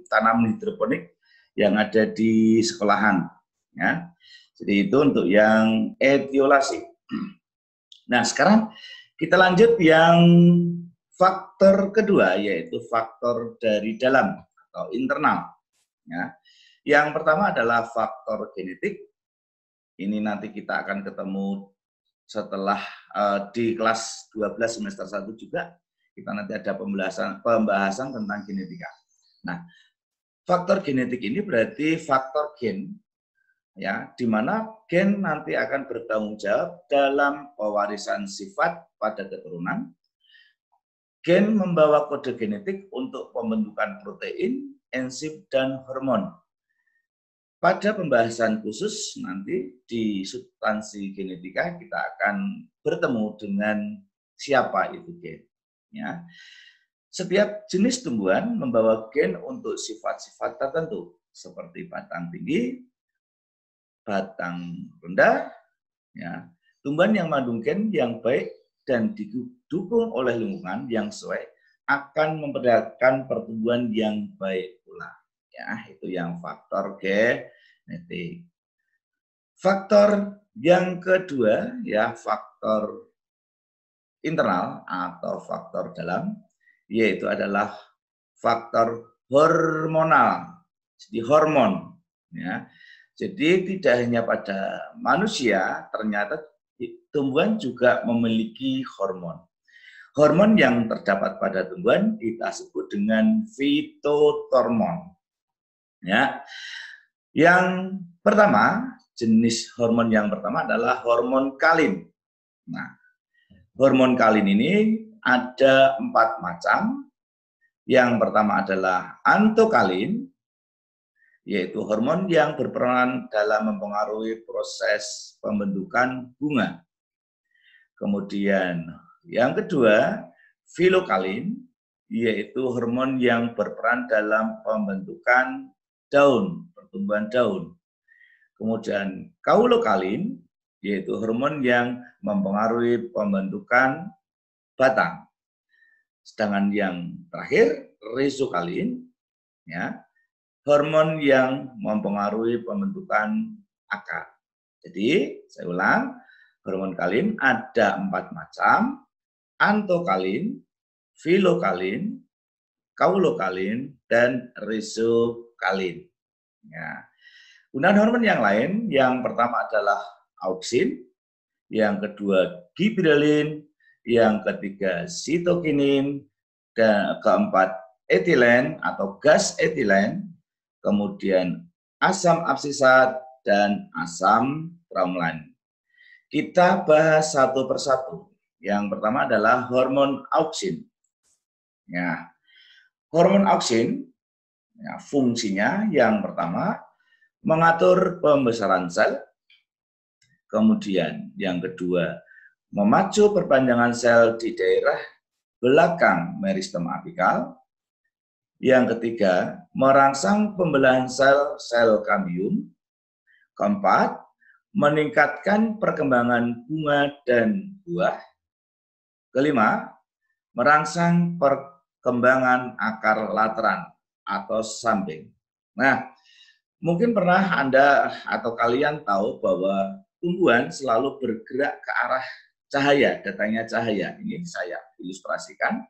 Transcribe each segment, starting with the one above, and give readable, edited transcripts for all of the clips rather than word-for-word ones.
tanaman hidroponik yang ada di sekolahan. Ya. Jadi itu untuk yang etiolasi. Nah, sekarang kita lanjut yang faktor kedua, yaitu faktor dari dalam atau internal. Ya. Yang pertama adalah faktor genetik. Ini nanti kita akan ketemu setelah di kelas 12 semester 1 juga. Kita nanti ada pembahasan tentang genetika. Nah, faktor genetik ini berarti faktor gen, ya, di mana gen nanti akan bertanggung jawab dalam pewarisan sifat pada keturunan. Gen membawa kode genetik untuk pembentukan protein, enzim, dan hormon. Pada pembahasan khusus nanti di substansi genetika kita akan bertemu dengan siapa itu gen. Ya. Setiap jenis tumbuhan membawa gen untuk sifat-sifat tertentu seperti batang tinggi, batang rendah, ya. Tumbuhan yang mengandung gen yang baik dan didukung oleh lingkungan yang sesuai akan memperlihatkan pertumbuhan yang baik pula. Ya, itu yang faktor genetik. Faktor yang kedua, ya, faktor internal atau faktor dalam, yaitu adalah faktor hormonal, jadi hormon. Ya. Jadi tidak hanya pada manusia, ternyata tumbuhan juga memiliki hormon. Hormon yang terdapat pada tumbuhan kita sebut dengan fitohormon. Ya. Yang pertama, jenis hormon yang pertama adalah hormon kalin. Nah, hormon kalin ini ada 4 macam. Yang pertama adalah antokalin, yaitu hormon yang berperan dalam mempengaruhi proses pembentukan bunga. Kemudian yang kedua, filokalin, yaitu hormon yang berperan dalam pembentukan daun, pertumbuhan daun. Kemudian kaulokalin, yaitu hormon yang mempengaruhi pembentukan batang. Sedangkan yang terakhir, rizokalin, ya, hormon yang mempengaruhi pembentukan akar. Jadi, saya ulang, hormon kalin ada 4 macam, antokalin, filokalin, kaulokalin, dan rizokalin. Ya. Gunaan hormon yang lain, yang pertama adalah auksin, yang kedua giberelin, yang ketiga sitokinin, dan keempat etilen atau gas etilen, kemudian asam absisat, dan asam traumalin. Kita bahas satu persatu. Yang pertama adalah hormon auksin. Ya. Hormon auksin, ya, fungsinya yang pertama mengatur pembesaran sel, kemudian yang kedua memacu perpanjangan sel di daerah belakang meristem apikal, yang ketiga merangsang pembelahan sel kambium, keempat meningkatkan perkembangan bunga dan buah, kelima merangsang perkembangan akar lateran atau samping. Nah, mungkin pernah Anda atau kalian tahu bahwa tumbuhan selalu bergerak ke arah cahaya, datangnya cahaya. Ini saya ilustrasikan,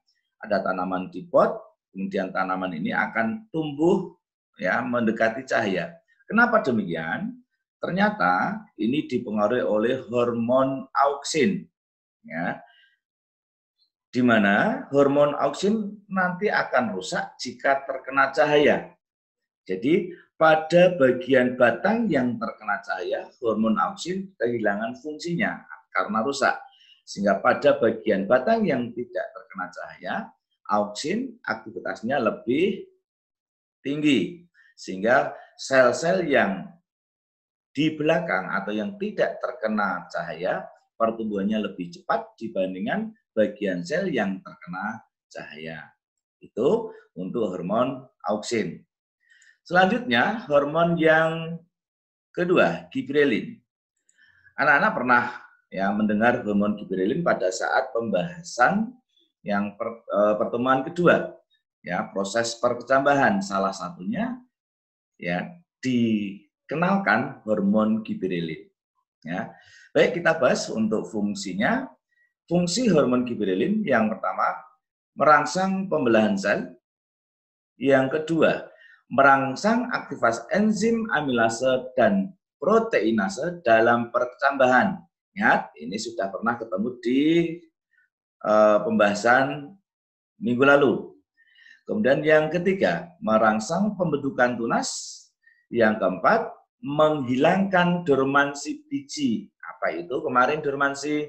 ada tanaman di pot, kemudian tanaman ini akan tumbuh, ya, mendekati cahaya. Kenapa demikian? Ternyata ini dipengaruhi oleh hormon auksin, ya, di mana hormon auksin nanti akan rusak jika terkena cahaya. Jadi pada bagian batang yang terkena cahaya, hormon auksin kehilangan fungsinya karena rusak. Sehingga pada bagian batang yang tidak terkena cahaya, auksin aktivitasnya lebih tinggi. Sehingga sel-sel yang di belakang atau yang tidak terkena cahaya, pertumbuhannya lebih cepat dibandingkan bagian sel yang terkena cahaya. Itu untuk hormon auksin. Selanjutnya, hormon yang kedua, giberelin. Anak-anak pernah, ya, mendengar hormon giberelin pada saat pembahasan yang pertemuan kedua, ya, proses perkecambahan salah satunya ya dikenalkan hormon gibberellin. Ya. Baik, kita bahas untuk fungsinya. Fungsi hormon gibberellin yang pertama merangsang pembelahan sel, yang kedua merangsang aktivasi enzim amilase dan proteinase dalam perkecambahan. Ingat, ini sudah pernah ketemu di pembahasan minggu lalu. Kemudian yang ketiga, merangsang pembentukan tunas. Yang keempat, menghilangkan dormansi biji. Apa itu kemarin dormansi?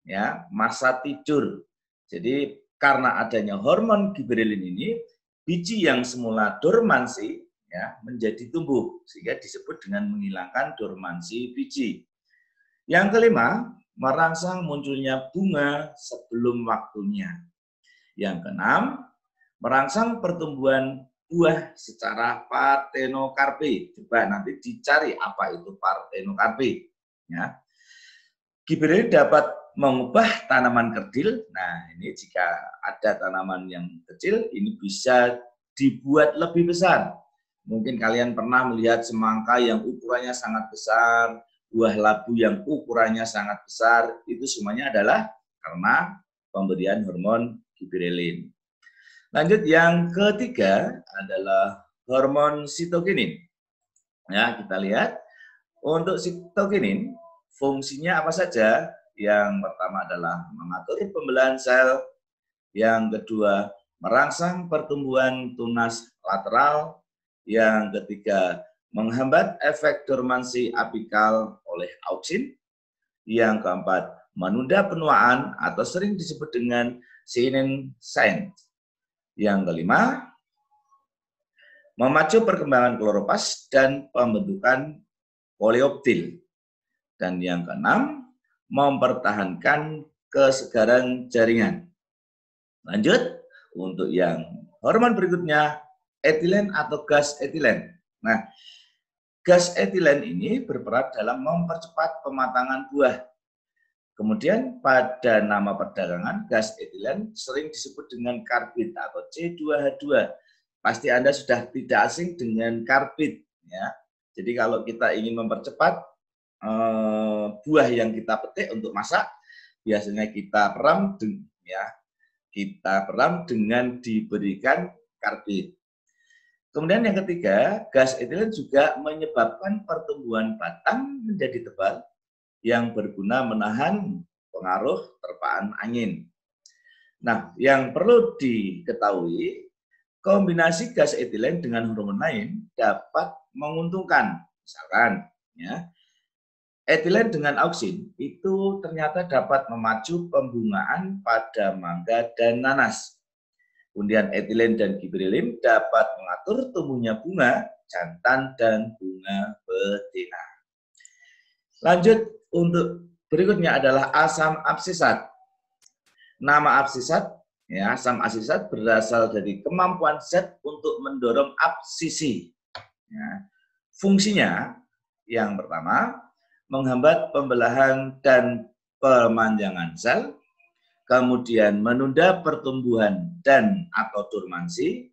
Ya, masa tidur. Jadi karena adanya hormon gibberellin ini, biji yang semula dormansi ya menjadi tumbuh, sehingga disebut dengan menghilangkan dormansi biji. Yang kelima, merangsang munculnya bunga sebelum waktunya. Yang keenam, merangsang pertumbuhan buah secara partenokarpe. Coba nanti dicari apa itu partenokarpe. Ya. Gibberellin dapat mengubah tanaman kerdil. Nah, ini jika ada tanaman yang kecil, ini bisa dibuat lebih besar. Mungkin kalian pernah melihat semangka yang ukurannya sangat besar, buah labu yang ukurannya sangat besar, itu semuanya adalah karena pemberian hormon gibberellin. Lanjut, yang ketiga adalah hormon sitokinin. Ya, kita lihat untuk sitokinin fungsinya apa saja? Yang pertama adalah mengatur pembelahan sel, yang kedua merangsang pertumbuhan tunas lateral, yang ketiga menghambat efek dormansi apikal oleh auksin, yang keempat menunda penuaan atau sering disebut dengan senescence. Yang kelima, memacu perkembangan kloroplast dan pembentukan koleoptil. Dan yang keenam, mempertahankan kesegaran jaringan. Lanjut, untuk yang hormon berikutnya, etilen atau gas etilen. Nah, gas etilen ini berperan dalam mempercepat pematangan buah. Kemudian pada nama perdagangan, gas etilen sering disebut dengan karbid atau C2H2. Pasti Anda sudah tidak asing dengan karbid. Ya. Jadi kalau kita ingin mempercepat buah yang kita petik untuk masak, biasanya kita peram, ya, kita peram dengan diberikan karbid. Kemudian yang ketiga, gas etilen juga menyebabkan pertumbuhan batang menjadi tebal, yang berguna menahan pengaruh terpaan angin. Nah, yang perlu diketahui, kombinasi gas etilen dengan hormon lain dapat menguntungkan. Misalkan, ya, etilen dengan auksin itu ternyata dapat memacu pembungaan pada mangga dan nanas. Kemudian etilen dan gibberellin dapat mengatur tumbuhnya bunga jantan dan bunga betina. Lanjut, untuk berikutnya adalah asam absisat. Nama absisat, ya, asam absisat berasal dari kemampuan zat untuk mendorong absisi. Ya. Fungsinya yang pertama, menghambat pembelahan dan pemanjangan sel, kemudian menunda pertumbuhan dan atau dormansi,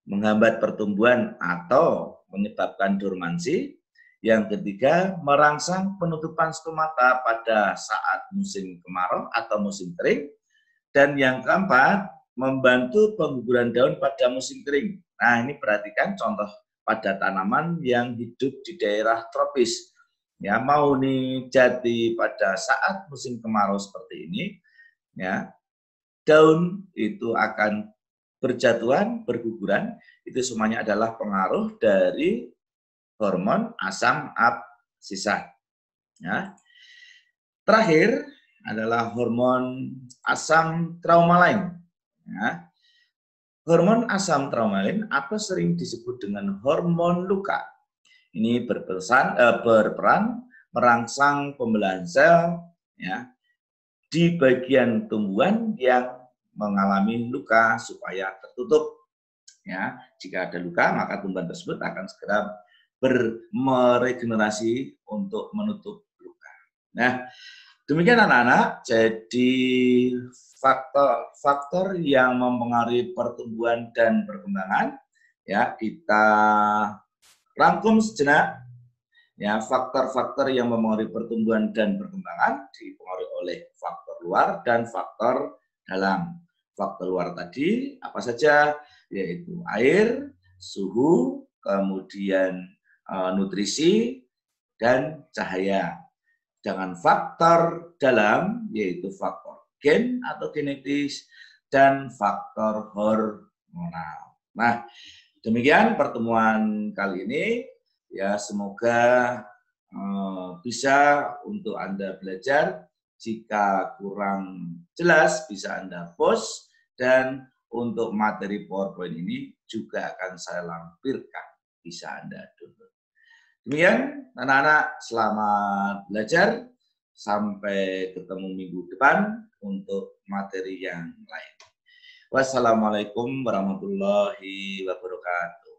menghambat pertumbuhan atau menyebabkan dormansi. Yang ketiga, merangsang penutupan stomata pada saat musim kemarau atau musim kering. Dan yang keempat, membantu pengguguran daun pada musim kering. Nah, ini perhatikan contoh pada tanaman yang hidup di daerah tropis. Ya, mau nih jati pada saat musim kemarau seperti ini, ya, daun itu akan berjatuhan, berguguran. Itu semuanya adalah pengaruh dari hormon asam absisat. Ya. Terakhir adalah hormon asam traumalain. Ya. Hormon asam traumalain atau sering disebut dengan hormon luka. Ini berperan merangsang pembelahan sel, ya, di bagian tumbuhan yang mengalami luka supaya tertutup. Ya, jika ada luka, maka tumbuhan tersebut akan segera meregenerasi untuk menutup luka. Nah, Demikian anak-anak, jadi faktor-faktor yang mempengaruhi pertumbuhan dan perkembangan, ya kita rangkum sejenak. Ya, faktor-faktor yang mempengaruhi pertumbuhan dan perkembangan dipengaruhi oleh faktor luar dan faktor dalam. Faktor luar tadi apa saja? Yaitu air, suhu, kemudian nutrisi, dan cahaya. Dengan faktor dalam, yaitu faktor gen atau genetis, dan faktor hormonal. Nah, demikian pertemuan kali ini. Ya, semoga bisa untuk Anda belajar. Jika kurang jelas, bisa Anda post. Dan untuk materi PowerPoint ini juga akan saya lampirkan. Bisa Anda download. Demikian, anak-anak, selamat belajar. Sampai ketemu minggu depan untuk materi yang lain. Wassalamualaikum warahmatullahi wabarakatuh.